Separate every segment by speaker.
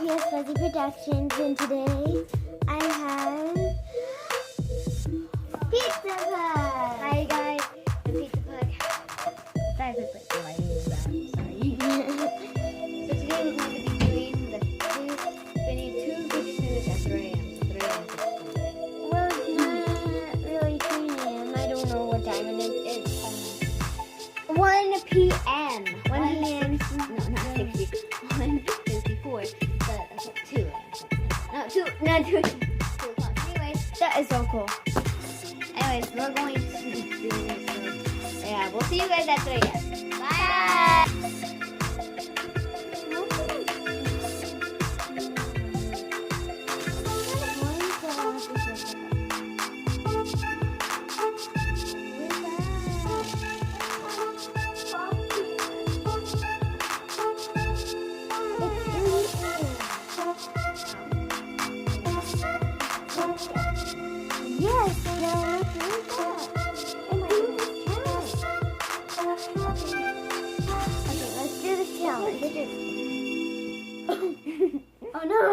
Speaker 1: Yes, Fuzzy Productions, and today I have Pizzapug.
Speaker 2: Hi guys, I'm Pizzapug. Sorry for putting my name down. Sorry. So today we're going to be doing the spinning two fidget spinners at 3 a.m. 3 a.m.
Speaker 1: Well, it's not really 3 a.m. I don't know what time it is. It's 1 p.m. 1 p.m.
Speaker 2: No, not 60. 1:54. But that's like 2 a.m. No, 2. No, 2 o'clock. Anyways,
Speaker 1: That is so cool.
Speaker 2: we're going to be doing this. So, yeah, we'll see you guys at 3 a.m.
Speaker 1: Bye. Yes, okay, let's do the challenge. Oh no!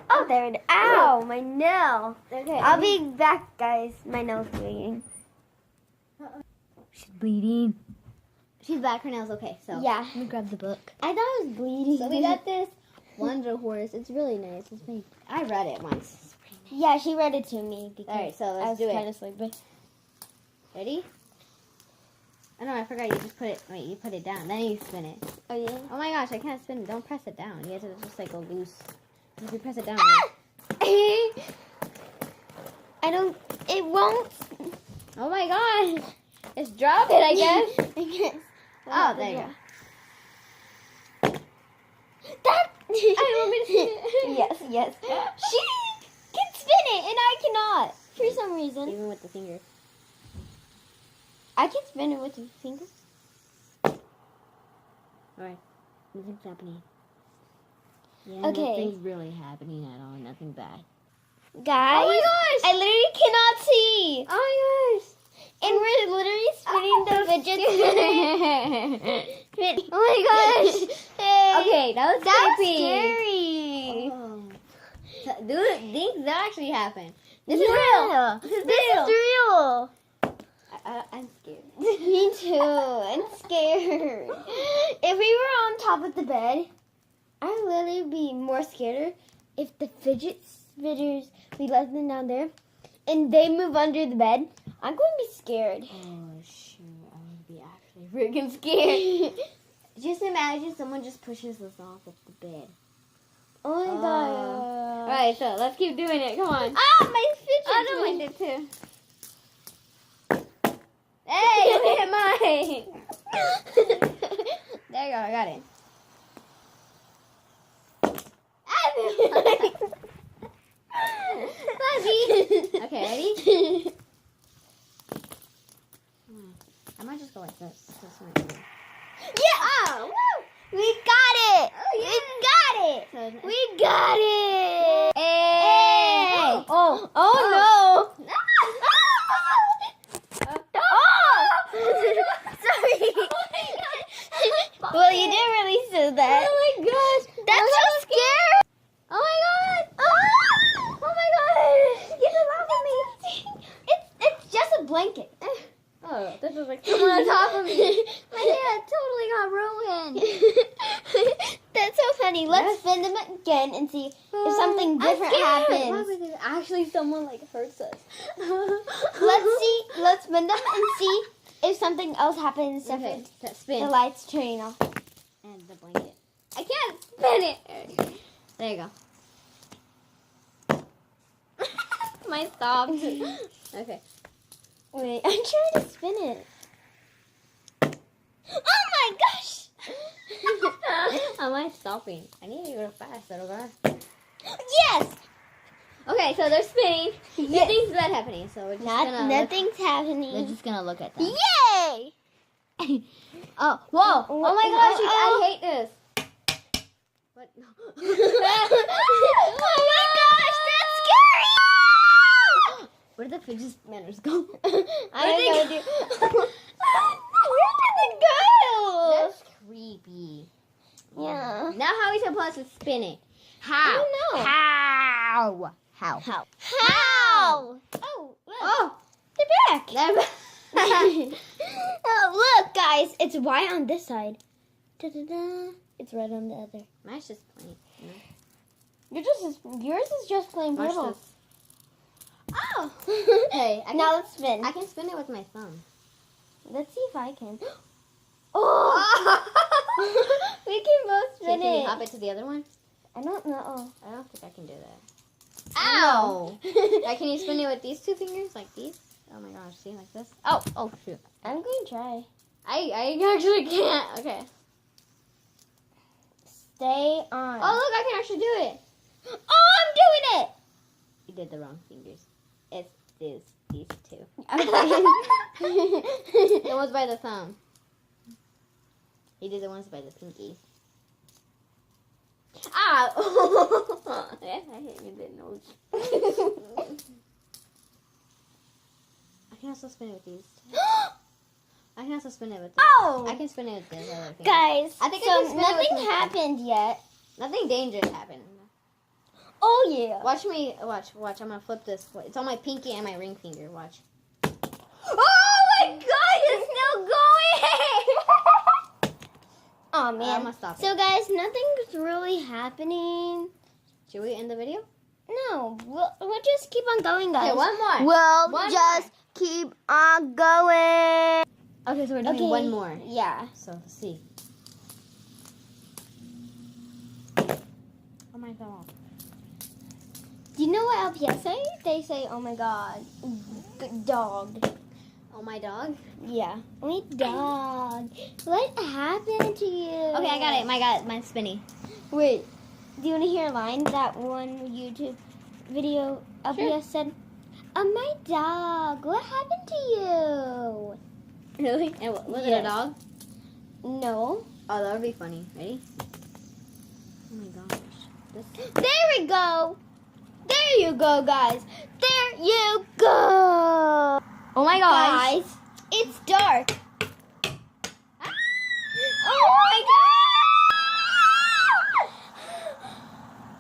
Speaker 1: Oh, there it is. Ow, my nail.
Speaker 2: Okay.
Speaker 1: I'll be back, guys. My nail's bleeding.
Speaker 2: She's bleeding. She's back. Her nail's okay. So
Speaker 1: Yeah.
Speaker 2: let me grab the book.
Speaker 1: I thought it was bleeding.
Speaker 2: So we got this Wonder Horse. It's really nice. I read it once. It's pretty nice.
Speaker 1: Yeah, she read it to me because
Speaker 2: All right, so
Speaker 1: I
Speaker 2: let's
Speaker 1: was
Speaker 2: do
Speaker 1: kind
Speaker 2: it.
Speaker 1: of sleepy.
Speaker 2: Ready? Oh no, I forgot. You just put it. Wait, you put it down. Then you spin it.
Speaker 1: Oh yeah.
Speaker 2: Oh my gosh, I can't spin it. Don't press it down. You have to just like go loose. If you press it down.
Speaker 1: I don't. It won't.
Speaker 2: Oh my gosh. Just drop it, I guess.
Speaker 1: I guess.
Speaker 2: Oh, there you go.
Speaker 1: That.
Speaker 2: I want me to spin it.
Speaker 1: Yes, yes. She can spin it, and I cannot for some reason.
Speaker 2: Even with the finger.
Speaker 1: I can spin it with the finger.
Speaker 2: Alright. Nothing's happening. Yeah,
Speaker 1: Okay.
Speaker 2: nothing's really happening at all. Nothing bad.
Speaker 1: Guys,
Speaker 2: Oh my gosh!
Speaker 1: I literally cannot see.
Speaker 2: Oh my gosh!
Speaker 1: And we're literally spinning the fidget spinner.
Speaker 2: Oh my gosh! Okay, that was
Speaker 1: That's
Speaker 2: creepy.
Speaker 1: scary.
Speaker 2: Oh. So, dude, things that actually happen. This
Speaker 1: Yeah.
Speaker 2: is real. This is
Speaker 1: This
Speaker 2: real.
Speaker 1: is real.
Speaker 2: I'm scared.
Speaker 1: Me too. I'm scared. If we were on top of the bed, I'd literally be more scared if the fidget spinners, we left them down there, and they move under the bed. I'm going to be scared.
Speaker 2: Oh shoot! I would be actually freaking scared. Just imagine someone just pushes us off of the bed.
Speaker 1: Oh my god.
Speaker 2: All right, so let's keep doing it. Come on.
Speaker 1: Ah, my fidget
Speaker 2: I don't
Speaker 1: spinner.
Speaker 2: like it too. Hey, you hit mine. There you go. I got it. Fuzzy. Okay, ready? I might just go like this. This might be.
Speaker 1: Yeah! Oh, woo! We got it!
Speaker 2: Oh, yeah.
Speaker 1: We got it!
Speaker 2: So,
Speaker 1: We got it!
Speaker 2: Hey!
Speaker 1: Oh! Oh no! Sorry! Well, you didn't really do that.
Speaker 2: Oh my gosh!
Speaker 1: That's so scary!
Speaker 2: Oh my god!
Speaker 1: Oh my god! Get it off of me! It's just a blanket.
Speaker 2: Oh, this is like someone on top of me. My hair totally got ruined.
Speaker 1: That's so funny. Let's spin them again and see if something different happens.
Speaker 2: Actually, someone like hurts us.
Speaker 1: Let's spin them and see if something else happens.
Speaker 2: Okay,
Speaker 1: If
Speaker 2: spin.
Speaker 1: the lights turn off.
Speaker 2: And the blanket. I can't spin it. There you go. Mine stopped. Okay.
Speaker 1: Wait, I'm trying to spin it. Oh my gosh!
Speaker 2: Am I stopping? I need to go fast, little girl.
Speaker 1: Yes!
Speaker 2: Okay, so they're spinning.
Speaker 1: Yes.
Speaker 2: Nothing's bad happening, so we're just gonna
Speaker 1: Nothing's
Speaker 2: we're
Speaker 1: happening.
Speaker 2: just gonna look at them.
Speaker 1: Yay!
Speaker 2: Oh, whoa! Oh my gosh, I hate this. What? No.
Speaker 1: Oh my gosh, that's scary!
Speaker 2: Where did the fidget spinners go?
Speaker 1: I don't know.
Speaker 2: Where'd they
Speaker 1: Where did it go?
Speaker 2: That's creepy.
Speaker 1: Yeah.
Speaker 2: Now how are we supposed to spin it? How?
Speaker 1: I don't know.
Speaker 2: How?
Speaker 1: How? Oh, look.
Speaker 2: Oh,
Speaker 1: They're back.
Speaker 2: never.
Speaker 1: Oh, look, guys. It's white on this side. Da-da-da. It's red on the other.
Speaker 2: Mine's just plain.
Speaker 1: Yours is just plain
Speaker 2: Watch
Speaker 1: purple.
Speaker 2: this. Oh. Hey,
Speaker 1: Now let's spin.
Speaker 2: I can spin it with my thumb.
Speaker 1: Let's see if I can. Oh! We can both
Speaker 2: Okay,
Speaker 1: spin
Speaker 2: can you
Speaker 1: it.
Speaker 2: hop it to the other one?
Speaker 1: I don't know.
Speaker 2: I don't think I can do that.
Speaker 1: Ow!
Speaker 2: Like, can you spin it with these two fingers, like these? Oh my gosh, see, like this? Oh shoot.
Speaker 1: I'm going to try.
Speaker 2: I actually can't. Okay.
Speaker 1: Stay on.
Speaker 2: Oh, look, I can actually do it.
Speaker 1: Oh, I'm doing it!
Speaker 2: You did the wrong fingers. It's these two.
Speaker 1: Okay.
Speaker 2: The ones by the thumb. You did the ones by the pinky. Ah! I hit me in the nose. I can also spin it with these. I can also spin it with this.
Speaker 1: Oh!
Speaker 2: I can spin it with this other thing.
Speaker 1: Guys,
Speaker 2: I think I
Speaker 1: so
Speaker 2: can spin it with
Speaker 1: nothing
Speaker 2: my
Speaker 1: happened yet.
Speaker 2: Nothing dangerous happened.
Speaker 1: Oh, yeah.
Speaker 2: Watch me. Watch. I'm gonna flip this. It's on my pinky and my ring finger. Watch.
Speaker 1: Oh, my God. It's still going. Oh, man.
Speaker 2: I'm gonna stop it.
Speaker 1: So, guys, nothing's really happening.
Speaker 2: Should we end the video?
Speaker 1: No, we'll just keep on going, guys.
Speaker 2: Okay, one more.
Speaker 1: We'll
Speaker 2: One
Speaker 1: just keep on going.
Speaker 2: Okay, so we're doing one more.
Speaker 1: Yeah.
Speaker 2: So let's see. Oh my god.
Speaker 1: Do you know what LPS say? They say, oh my God, good dog.
Speaker 2: Oh my dog.
Speaker 1: Yeah. Oh my dog. What happened to you?
Speaker 2: Okay, I got it. Mine's spinning.
Speaker 1: Wait. Do you want to hear a line that one YouTube video LPS said? Oh my dog, what happened to you?
Speaker 2: Really? And was it a
Speaker 1: Yes.
Speaker 2: dog?
Speaker 1: No.
Speaker 2: Oh, that would be funny. Ready? Oh my gosh.
Speaker 1: There we go. There you go, guys. There you go.
Speaker 2: Oh my gosh.
Speaker 1: Guys, it's dark.
Speaker 2: Ah!
Speaker 1: Oh my God.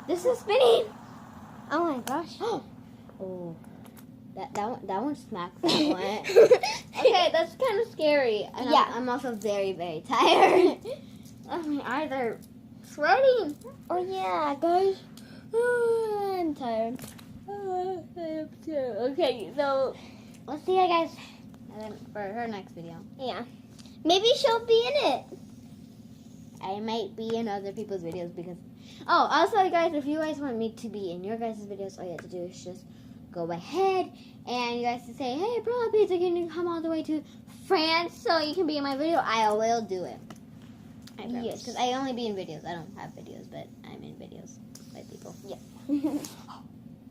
Speaker 2: This is spinning.
Speaker 1: Oh my gosh.
Speaker 2: Oh. That one smacked that one. Okay, that's kind of scary. And
Speaker 1: Yeah.
Speaker 2: I'm also very, very tired. Oh, my eyes are sweating.
Speaker 1: Oh yeah, guys. Oh, I'm tired.
Speaker 2: Oh, I am too. Okay, so let's see you guys for her next video.
Speaker 1: Yeah. Maybe she'll be in it.
Speaker 2: I might be in other people's videos because... Oh, also, guys, if you guys want me to be in your guys' videos, all you have to do is just go ahead and you guys can say, hey, bro, pizza, can you come all the way to France so you can be in my video? I will do it. I promise.
Speaker 1: Yes.
Speaker 2: Because I only be in videos. I don't have videos, but I'm in videos with people.
Speaker 1: Yeah.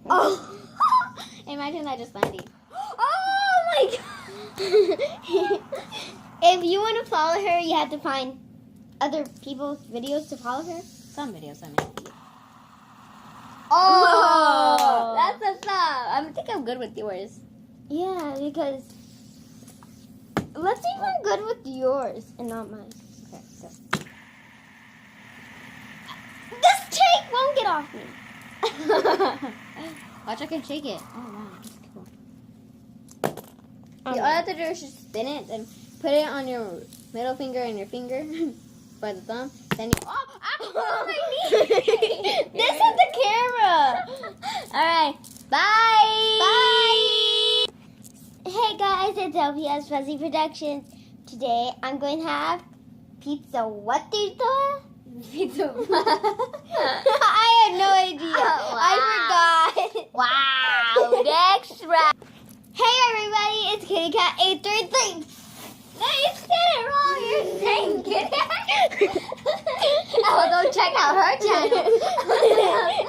Speaker 2: Oh! Imagine that just landing.
Speaker 1: Oh my God. If you want to follow her, you have to find other people's videos to follow her.
Speaker 2: Some videos, I mean.
Speaker 1: Oh!
Speaker 2: That's a sub. I think I'm good with yours.
Speaker 1: Yeah, because let's see if I'm good with yours and not mine.
Speaker 2: Okay, so.
Speaker 1: This tape won't get off me.
Speaker 2: Watch, I can shake it. Oh, wow. That's cool.
Speaker 1: Oh,
Speaker 2: All I have to do is just spin it and put it on your middle finger and your finger by the thumb. Then you... Oh, ow, my knee.
Speaker 1: This is the camera.
Speaker 2: All right. Bye.
Speaker 1: Bye. Hey guys, it's LPS Fuzzy Productions. Today I'm going to have pizza. What do you thought?
Speaker 2: Pizza.
Speaker 1: I had no idea. I forgot.
Speaker 2: Wow. Next round.
Speaker 1: Hey everybody, it's Kitty Cat 833.
Speaker 2: No, you said it wrong. You're saying Kitty. Oh, go check out her channel.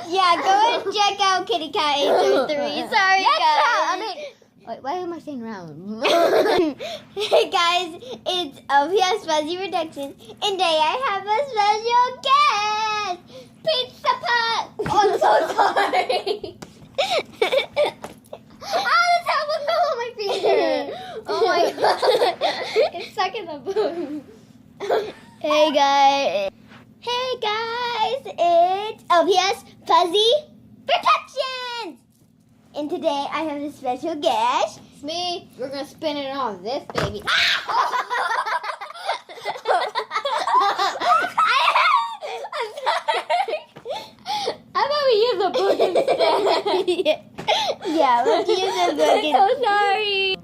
Speaker 1: Yeah, go and check out Kitty Cat 833. Sorry
Speaker 2: Next
Speaker 1: guys.
Speaker 2: round. Wait, why am I saying round?
Speaker 1: Hey guys, it's LPS Fuzzy Productions, and today I have a special guest, pizzapug.
Speaker 2: Oh, I'm so sorry. Oh, the tablet fell on my finger. Oh my god. It's stuck in the boot.
Speaker 1: Hey guys. Hey guys. it's LPS Fuzzy Productions! And today I have a special guest.
Speaker 2: It's me. We're gonna spin it on this baby.
Speaker 1: I'm sorry.
Speaker 2: How about we use a book instead?
Speaker 1: Yeah, let's use a book.
Speaker 2: I'm so sorry.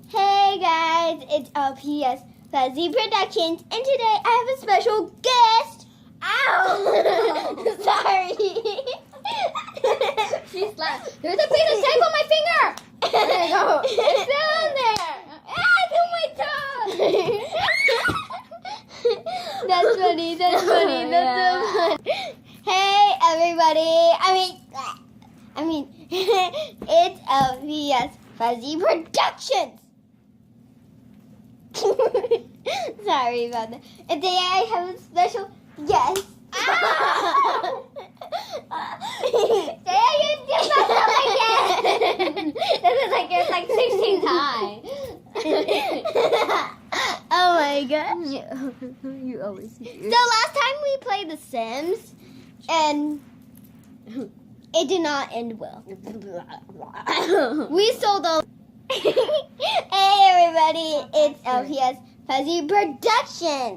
Speaker 1: Hey guys, it's LPS Fuzzy Productions, and today I have a special guest. Ow! Sorry.
Speaker 2: She slapped. There's a piece of tape on my finger. There you go. It's still in there. Ah, it's on my tongue.
Speaker 1: That's funny. That's funny. That's so funny. Hey everybody. I mean, it's LPS Fuzzy Productions. Sorry about that. And today I have a special guest.
Speaker 2: Say you did again. This is like 16 times.
Speaker 1: Oh my gosh.
Speaker 2: You always do.
Speaker 1: So last time we played The Sims, and it did not end well. We sold all. Hey everybody, it's LPS Fuzzy Productions.